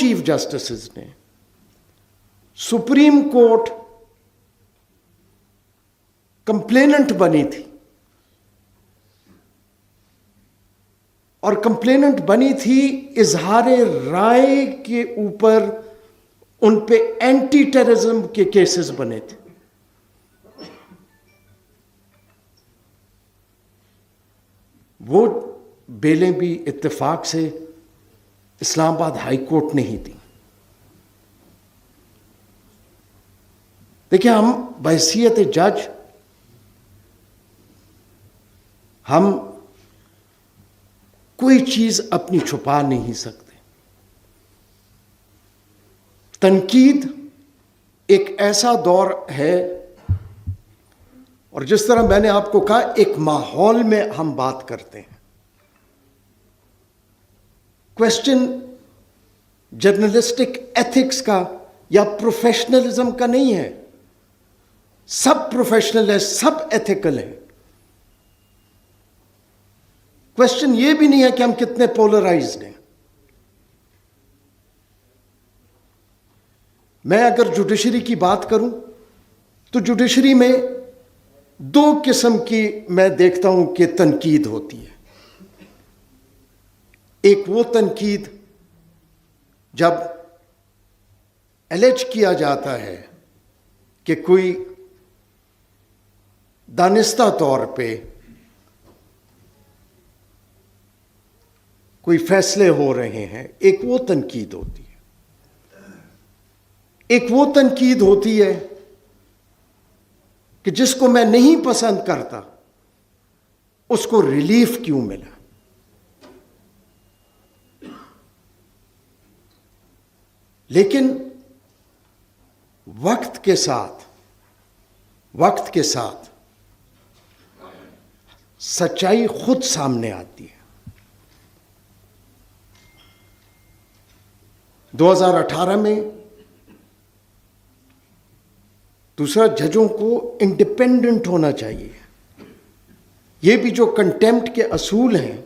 Chief justices نے supreme court complainant بنی تھی، اور کمپلیننٹ بنی تھی اظہار رائے کے اوپر، ان پہ اینٹی ٹیررزم کے کیسز بنے تھے. وہ بیلیں بھی اتفاق سے اسلام آباد ہائی کورٹ نے ہی دی. دیکھیں، ہم بحیثیت جج ہم کوئی چیز اپنی چھپا نہیں سکتے. تنقید ایک ایسا دور ہے، اور جس طرح میں نے آپ کو کہا، ایک ماحول میں ہم بات کرتے ہیں. کوشچن جرنلسٹک ایتھکس کا یا پروفیشنلزم کا نہیں ہے. سب پروفیشنل ہیں، سب ایتھیکل ہیں. کوشچن یہ بھی نہیں ہے کہ ہم کتنے پولرائزڈ ہیں. میں اگر جوڈیشری کی بات کروں تو جوڈیشری میں دو قسم کی میں دیکھتا ہوں کہ تنقید ہوتی ہے. ایک وہ تنقید جب الیج کیا جاتا ہے کہ کوئی دانستہ طور پہ کوئی فیصلے ہو رہے ہیں، ایک وہ تنقید ہوتی ہے. ایک وہ تنقید ہوتی ہے کہ جس کو میں نہیں پسند کرتا اس کو ریلیف کیوں ملا. لیکن وقت کے ساتھ سچائی خود سامنے آتی ہے. 2018 میں دوسرا، ججوں کو انڈیپینڈنٹ ہونا چاہیے. یہ بھی جو کنٹیمپٹ کے اصول ہیں،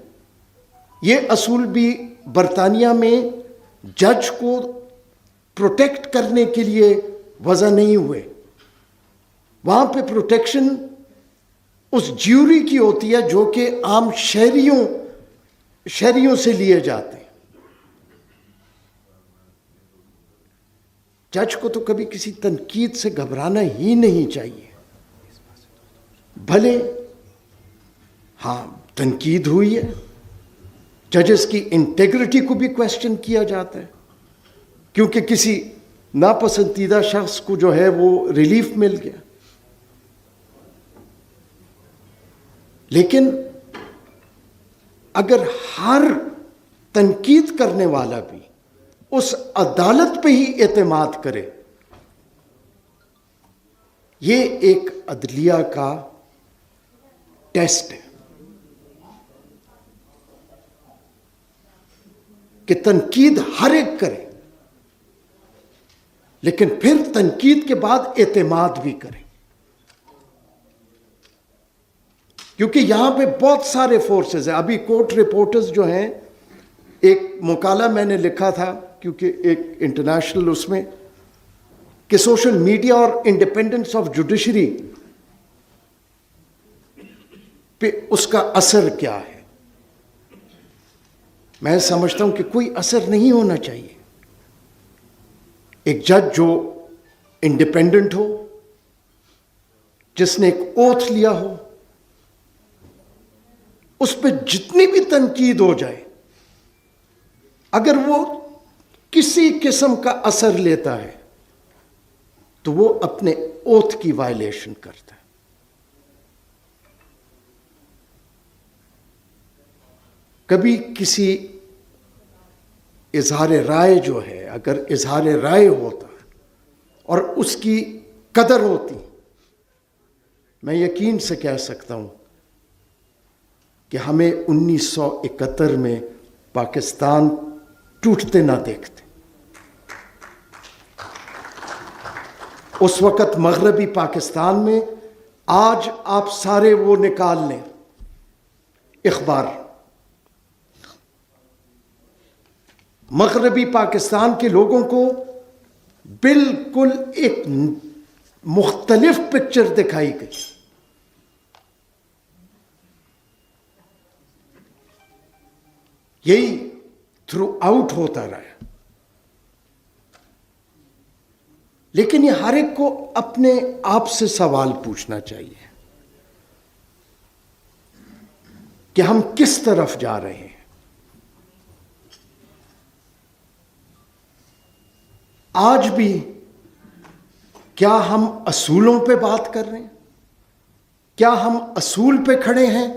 یہ اصول بھی برطانیہ میں جج کو پروٹیکٹ کرنے کے لیے وضع نہیں ہوئے. وہاں پہ پروٹیکشن اس جیوری کی ہوتی ہے جو کہ عام شہریوں سے لیے جاتے ہیں. جج کو تو کبھی کسی تنقید سے گھبرانا ہی نہیں چاہیے. بھلے ہاں تنقید ہوئی ہے، ججز کی انٹیگریٹی کو بھی کویسچن کیا جاتا ہے، کیونکہ کسی ناپسندیدہ شخص کو جو ہے وہ ریلیف مل گیا. لیکن اگر ہر تنقید کرنے والا بھی اس عدالت پہ ہی اعتماد کرے، یہ ایک عدلیہ کا ٹیسٹ ہے کہ تنقید ہر ایک کرے، لیکن پھر تنقید کے بعد اعتماد بھی کرے. کیونکہ یہاں پہ بہت سارے فورسز ہیں. ابھی کورٹ رپورٹرز جو ہیں، ایک مقالہ میں نے لکھا تھا، کیونکہ ایک انٹرنیشنل اس میں، کہ سوشل میڈیا اور انڈیپینڈنس آف جوڈیشری پہ اس کا اثر کیا ہے. میں سمجھتا ہوں کہ کوئی اثر نہیں ہونا چاہیے. ایک جج جو انڈیپینڈنٹ ہو، جس نے ایک اوتھ لیا ہو، اس پہ جتنی بھی تنقید ہو جائے، اگر وہ کسی قسم کا اثر لیتا ہے تو وہ اپنے اوتھ کی وائلیشن کرتا ہے. کبھی کسی اظہار رائے جو ہے، اگر اظہار رائے ہوتا اور اس کی قدر ہوتی، میں یقین سے کہہ سکتا ہوں کہ ہمیں 1971 میں پاکستان ٹوٹتے نہ دیکھتے. اس وقت مغربی پاکستان میں، آج آپ سارے وہ نکال لیں اخبار، مغربی پاکستان کے لوگوں کو بالکل ایک مختلف پکچر دکھائی گئی. یہی تھرو آؤٹ ہوتا رہا. لیکن یہ ہر ایک کو اپنے آپ سے سوال پوچھنا چاہیے کہ ہم کس طرف جا رہے ہیں. آج بھی کیا ہم اصولوں پہ بات کر رہے ہیں؟ کیا ہم اصول پہ کھڑے ہیں؟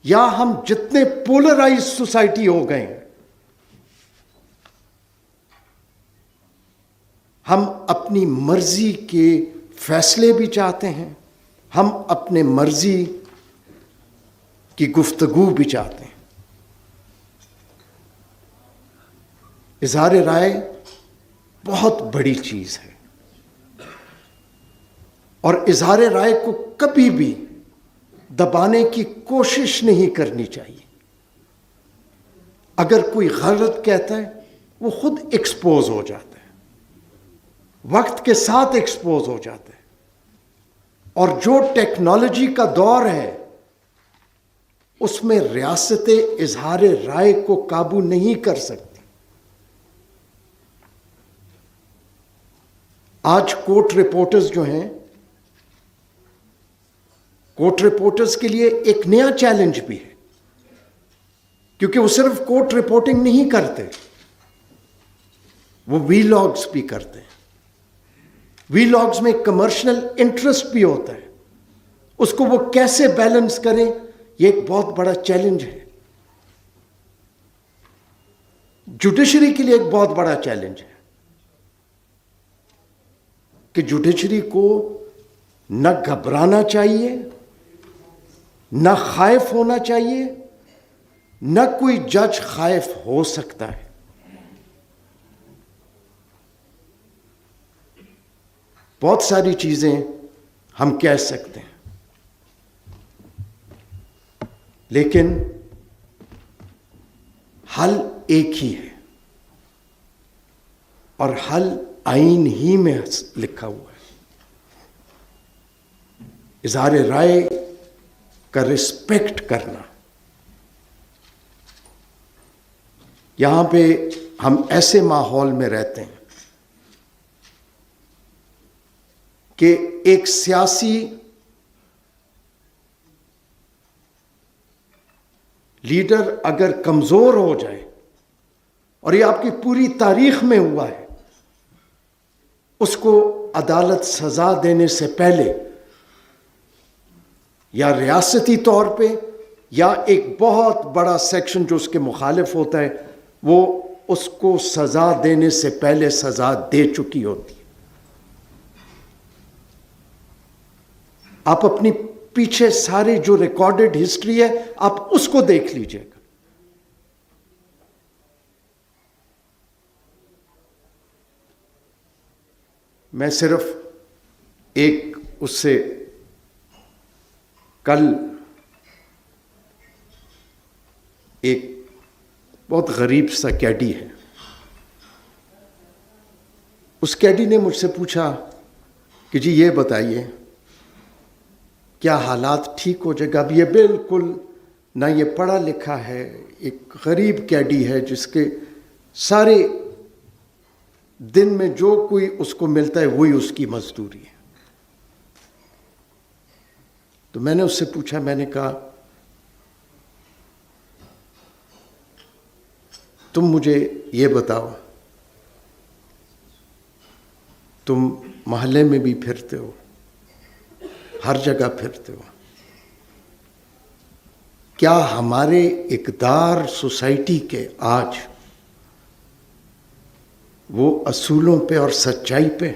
یا ہم جتنے پولرائز سوسائٹی ہو گئے ہیں، ہم اپنی مرضی کے فیصلے بھی چاہتے ہیں، ہم اپنے مرضی کی گفتگو بھی چاہتے ہیں. اظہار رائے بہت بڑی چیز ہے، اور اظہار رائے کو کبھی بھی دبانے کی کوشش نہیں کرنی چاہیے. اگر کوئی غلط کہتا ہے وہ خود ایکسپوز ہو جاتا ہے، وقت کے ساتھ ایکسپوز ہو جاتا ہے. اور جو ٹیکنالوجی کا دور ہے اس میں ریاستیں اظہار رائے کو قابو نہیں کر سکتی. آج کورٹ رپورٹرز جو ہیں، کورٹ رپورٹرز کے لیے ایک نیا چیلنج بھی ہے، کیونکہ وہ صرف کورٹ رپورٹنگ نہیں کرتے، وہ وی لاگز بھی کرتے ہیں. وی لاگز میں کمرشل انٹرسٹ بھی ہوتا ہے، اس کو وہ کیسے بیلنس کریں، یہ ایک بہت بڑا چیلنج ہے. جوڈیشری کے لیے ایک بہت بڑا چیلنج ہے کہ جوڈیشری کو نہ گھبرانا چاہیے، نہ خائف ہونا چاہیے، نہ کوئی جج خائف ہو سکتا ہے. بہت ساری چیزیں ہم کہہ سکتے ہیں، لیکن حل ایک ہی ہے، اور حل آئین ہی میں لکھا ہوا ہے. اظہار رائے کا رسپیکٹ کرنا. یہاں پہ ہم ایسے ماحول میں رہتے ہیں کہ ایک سیاسی لیڈر اگر کمزور ہو جائے، اور یہ آپ کی پوری تاریخ میں ہوا ہے، اس کو عدالت سزا دینے سے پہلے یا ریاستی طور پہ یا ایک بہت بڑا سیکشن جو اس کے مخالف ہوتا ہے، وہ اس کو سزا دینے سے پہلے سزا دے چکی ہوتی ہے. آپ اپنی پیچھے سارے جو ریکارڈڈ ہسٹری ہے آپ اس کو دیکھ لیجئے گا. میں صرف ایک اس سے کل ایک بہت غریب سا کیڈی ہے، اس کیڈی نے مجھ سے پوچھا کہ جی یہ بتائیے کیا حالات ٹھیک ہو جائے گا. اب یہ بالکل نہ یہ پڑھا لکھا ہے، ایک غریب کیڈی ہے جس کے سارے دن میں جو کوئی اس کو ملتا ہے وہی اس کی مزدوری ہے. تو میں نے اس سے پوچھا، میں نے کہا تم مجھے یہ بتاؤ، تم محلے میں بھی پھرتے ہو، ہر جگہ پھرتے ہو، کیا ہمارے اقدار سوسائٹی کے آج وہ اصولوں پہ اور سچائی پہ،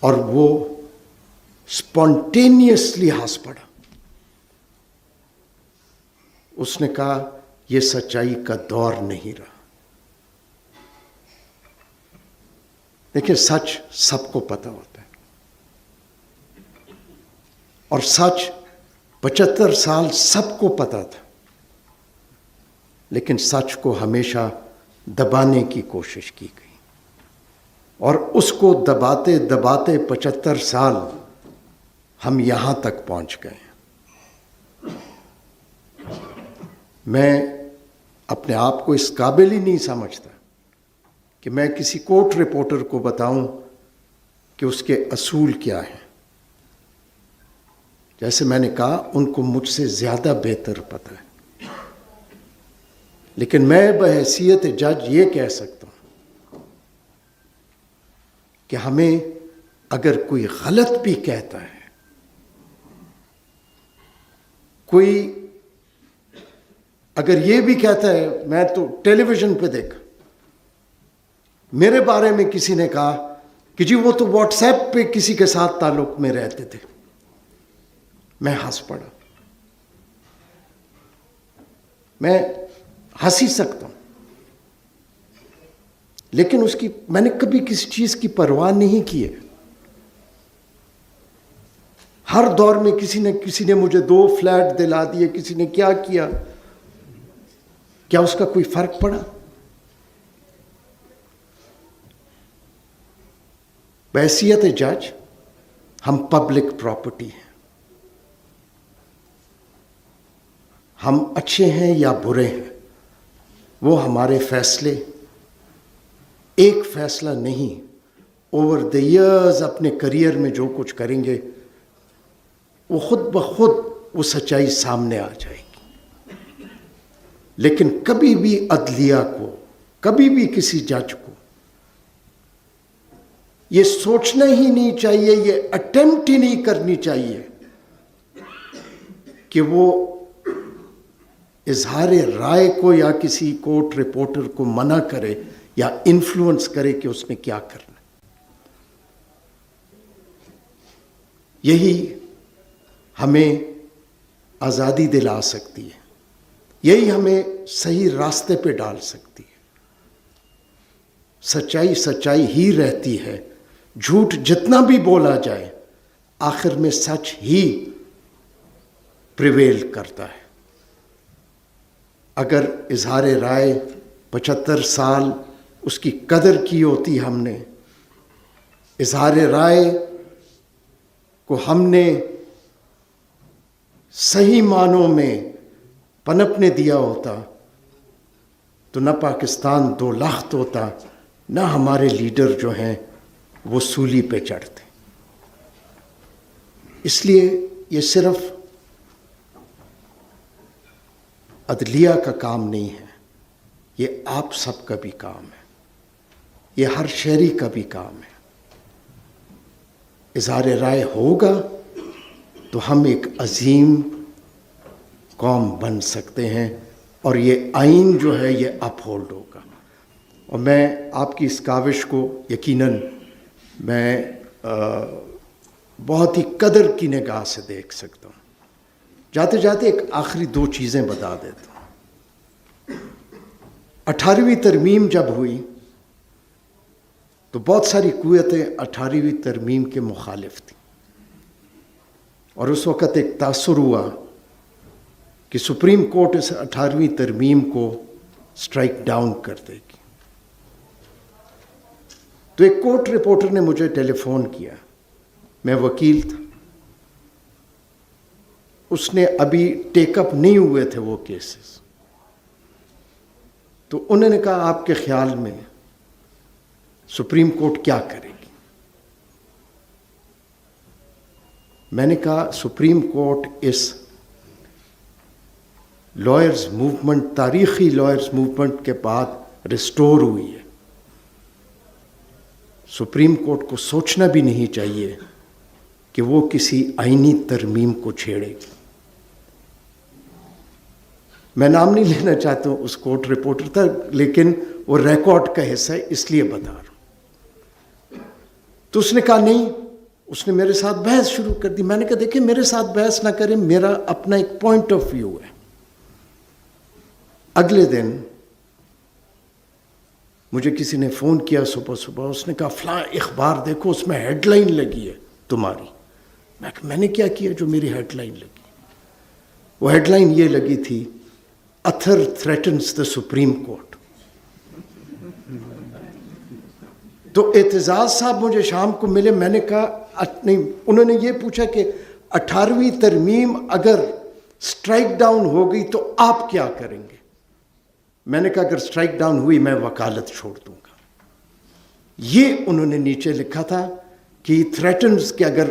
اور وہ اسپونٹینیسلی ہنس پڑا. اس نے کہا یہ سچائی کا دور نہیں رہا. دیکھیں سچ سب کو پتہ ہوتا ہے، اور سچ 75 سال سب کو پتہ تھا. لیکن سچ کو ہمیشہ دبانے کی کوشش کی گئی، اور اس کو دباتے دباتے 75 سال ہم یہاں تک پہنچ گئے ہیں۔ میں اپنے آپ کو اس قابل ہی نہیں سمجھتا کہ میں کسی کورٹ رپورٹر کو بتاؤں کہ اس کے اصول کیا ہیں۔ جیسے میں نے کہا، ان کو مجھ سے زیادہ بہتر پتہ ہے، لیکن میں بحیثیت جج یہ کہہ سکتا ہوں کہ ہمیں اگر کوئی غلط بھی کہتا ہے، کوئی اگر یہ بھی کہتا ہے، میں تو ٹیلی ویژن پہ دیکھا، میرے بارے میں کسی نے کہا کہ جی وہ تو واٹس ایپ پہ کسی کے ساتھ تعلق میں رہتے تھے، میں ہنس پڑا۔ میں ہنس ہی سکتا ہوں، لیکن میں نے کبھی کسی چیز کی پرواہ نہیں کی ہے۔ ہر دور میں کسی نے مجھے 2 فلیٹ دلا دیے، کسی نے کیا کیا، کیا اس کا کوئی فرق پڑا؟ بحیثیت جج ہم پبلک پراپرٹی ہیں، ہم اچھے ہیں یا برے ہیں، وہ ہمارے فیصلے ایک فیصلہ نہیں، اوور دی ایئرز اپنے کریئر میں جو کچھ کریں گے وہ خود بخود وہ سچائی سامنے آ جائے گی۔ لیکن کبھی بھی عدلیہ کو، کبھی بھی کسی جج کو یہ سوچنا ہی نہیں چاہیے، یہ اٹیمپٹ ہی نہیں کرنی چاہیے کہ وہ اظہار رائے کو یا کسی کورٹ رپورٹر کو منع کرے یا انفلوئنس کرے کہ اس نے کیا کرنا۔ یہی ہمیں آزادی دلا سکتی ہے، یہی ہمیں صحیح راستے پہ ڈال سکتی ہے۔ سچائی سچائی ہی رہتی ہے، جھوٹ جتنا بھی بولا جائے آخر میں سچ ہی پریویل کرتا ہے۔ اگر اظہار رائے 75 سال اس کی قدر کی ہوتی، ہم نے اظہار رائے کو ہم نے صحیح معنوں میں پنپنے دیا ہوتا تو نہ پاکستان 2 لخت ہوتا، نہ ہمارے لیڈر جو ہیں وہ سولی پہ چڑھتے۔ اس لیے یہ صرف عدلیہ کا کام نہیں ہے، یہ آپ سب کا بھی کام ہے، یہ ہر شہری کا بھی کام ہے۔ اظہار رائے ہوگا تو ہم ایک عظیم قوم بن سکتے ہیں، اور یہ آئین جو ہے یہ اپ ہولڈ ہوگا۔ اور میں آپ کی اس کاوش کو یقیناً میں بہت ہی قدر کی نگاہ سے دیکھ سکتا ہوں۔ جاتے جاتے ایک آخری 2 چیزیں بتا دیتا ہوں۔ 18ویں ترمیم جب ہوئی تو بہت ساری قوتیں 18ویں ترمیم کے مخالف تھیں، اور اس وقت ایک تاثر ہوا کہ سپریم کورٹ اس 18ویں ترمیم کو سٹرائک ڈاؤن کر دے گی۔ تو ایک کورٹ رپورٹر نے مجھے ٹیلی فون کیا، میں وکیل تھا، اس نے ابھی ٹیک اپ نہیں ہوئے تھے وہ کیسز، تو انہوں نے کہا آپ کے خیال میں سپریم کورٹ کیا کرے گی؟ میں نے کہا سپریم کورٹ اس لائرز موومنٹ، تاریخی لائرز موومنٹ کے بعد ریسٹور ہوئی ہے، سپریم کورٹ کو سوچنا بھی نہیں چاہیے کہ وہ کسی آئینی ترمیم کو چھیڑے گی۔ میں نام نہیں لینا چاہتا ہوں اس کورٹ رپورٹر تھا، لیکن وہ ریکارڈ کا حصہ ہے اس لیے بتا رہا ہوں۔ تو اس نے کہا نہیں، اس نے میرے ساتھ بحث شروع کر دی۔ میں نے کہا دیکھیں میرے ساتھ بحث نہ کریں، میرا اپنا ایک پوائنٹ آف ویو ہے۔ اگلے دن مجھے کسی نے فون کیا صبح، اس نے کہا فلاں اخبار دیکھو اس میں ہیڈ لائن لگی ہے تمہاری۔ میں نے کیا کیا جو میری ہیڈ لائن لگی؟ وہ ہیڈ لائن یہ لگی تھی، Athar threatens the Supreme Court. تو اعتزاز صاحب مجھے شام کو ملے, میں نے کہا نہیں, انہوں نے یہ پوچھا کہ 18ویں ترمیم اگر اسٹرائک ڈاؤن ہو گئی تو آپ کیا کریں گے؟ میں نے کہا اگر اسٹرائک ڈاؤن ہوئی میں وکالت چھوڑ دوں گا. یہ انہوں نے نیچے لکھا تھا کہ تھریٹنز کہ اگر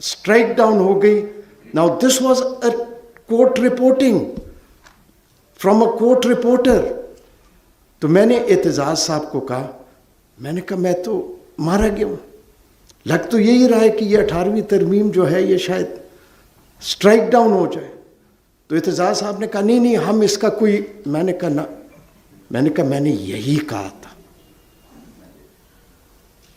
اسٹرائک ڈاؤن ہو گئی. Now this was a court reporting from a court reporter. تو میں نے اعتزاز صاحب کو کہا, میں نے کہا میں تو مارا گیا ہوں, لگ تو یہی رہا ہے کہ یہ 18ویں ترمیم جو ہے یہ شاید اسٹرائک ڈاؤن ہو جائے. تو اعتزاز صاحب نے کہا نہیں ہم اس کا کوئی, میں نے کہا نا, میں نے کہا میں نے یہی کہا تھا.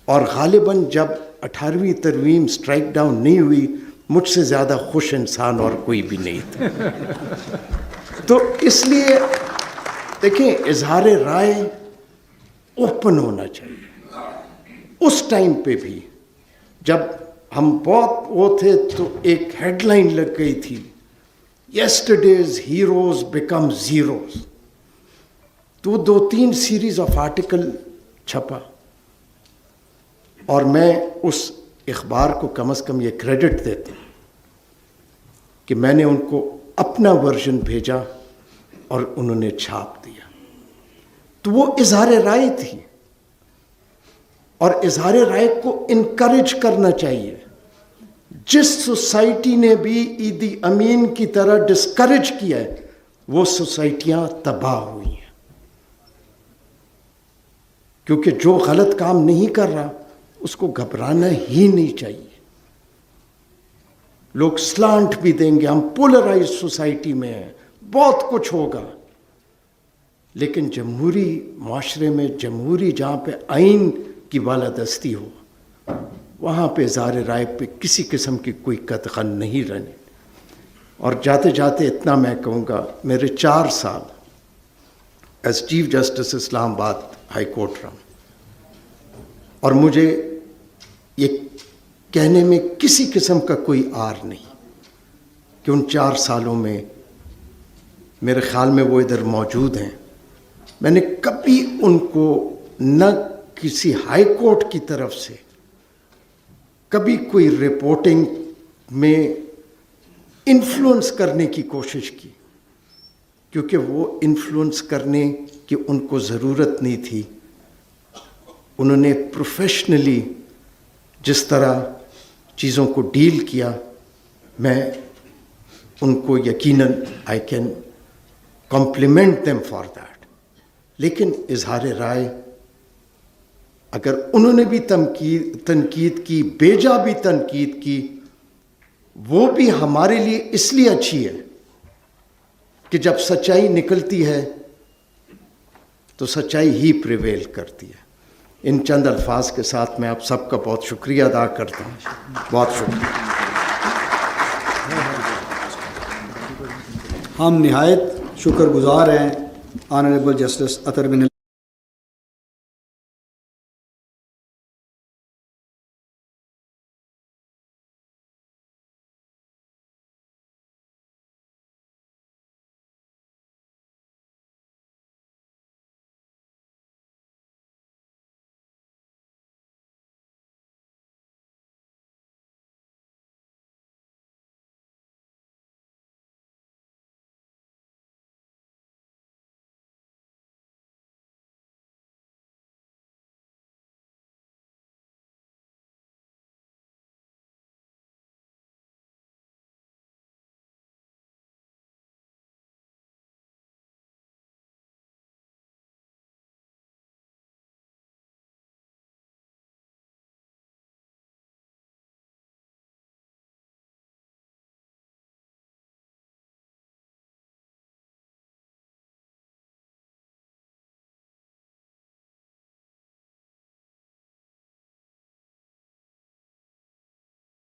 اور غالباً جب 18ویں ترمیم اسٹرائک ڈاؤن نہیں ہوئی, مجھ سے زیادہ خوش انسان اور کوئی بھی نہیں تھا. تو اس لیے دیکھیں, اظہار رائے اوپن ہونا چاہیے. اس ٹائم پہ بھی جب ہم بہت وہ تھے تو ایک ہیڈ لائن لگ گئی تھی, یسٹرڈیز ہیروز بیکم زیروز. تو 2-3 سیریز آف آرٹیکل چھپا, اور میں اس اخبار کو کم از کم یہ کریڈٹ دیتا ہوں کہ میں نے ان کو اپنا ورژن بھیجا اور انہوں نے چھاپ دیا. تو وہ اظہار رائے تھی, اور اظہار رائے کو انکریج کرنا چاہیے. جس سوسائٹی نے بھی عیدی امین کی طرح ڈسکریج کیا ہے وہ سوسائٹیاں تباہ ہوئی ہیں, کیونکہ جو غلط کام نہیں کر رہا اس کو گھبرانا ہی نہیں چاہیے. لوگ سلانٹ بھی دیں گے, ہم پولرائز سوسائٹی میں ہیں, بہت کچھ ہوگا, لیکن جمہوری معاشرے میں, جمہوری جہاں پہ آئین کی بالادستی ہو, وہاں پہ اظہار رائے پہ کسی قسم کی کوئی قدغن نہیں رہنے. اور جاتے جاتے اتنا میں کہوں گا, میرے 4 سال ایز چیف جسٹس اسلام آباد ہائی کورٹ رہا, اور مجھے یہ کہنے میں کسی قسم کا کوئی آر نہیں کہ ان 4 سالوں میں, میرے خیال میں وہ ادھر موجود ہیں, میں نے کبھی ان کو نہ کسی ہائی کورٹ کی طرف سے کبھی کوئی رپورٹنگ میں انفلوئنس کرنے کی کوشش کی, کیونکہ وہ انفلوئنس کرنے کی ان کو ضرورت نہیں تھی. انہوں نے پروفیشنلی جس طرح چیزوں کو ڈیل کیا, میں ان کو یقیناً I can complement them for that. لیکن اظہار رائے اگر انہوں نے بھی تنقید کی, بیجا بھی تنقید کی, وہ بھی ہمارے لیے اس لیے اچھی ہے کہ جب سچائی نکلتی ہے تو سچائی ہی پریویل کرتی ہے. ان چند الفاظ کے ساتھ میں آپ سب کا بہت شکریہ ادا کرتا ہوں. بہت شکریہ. ہم نہایت شکر گزار ہیں آنریبل جسٹس اطہر بن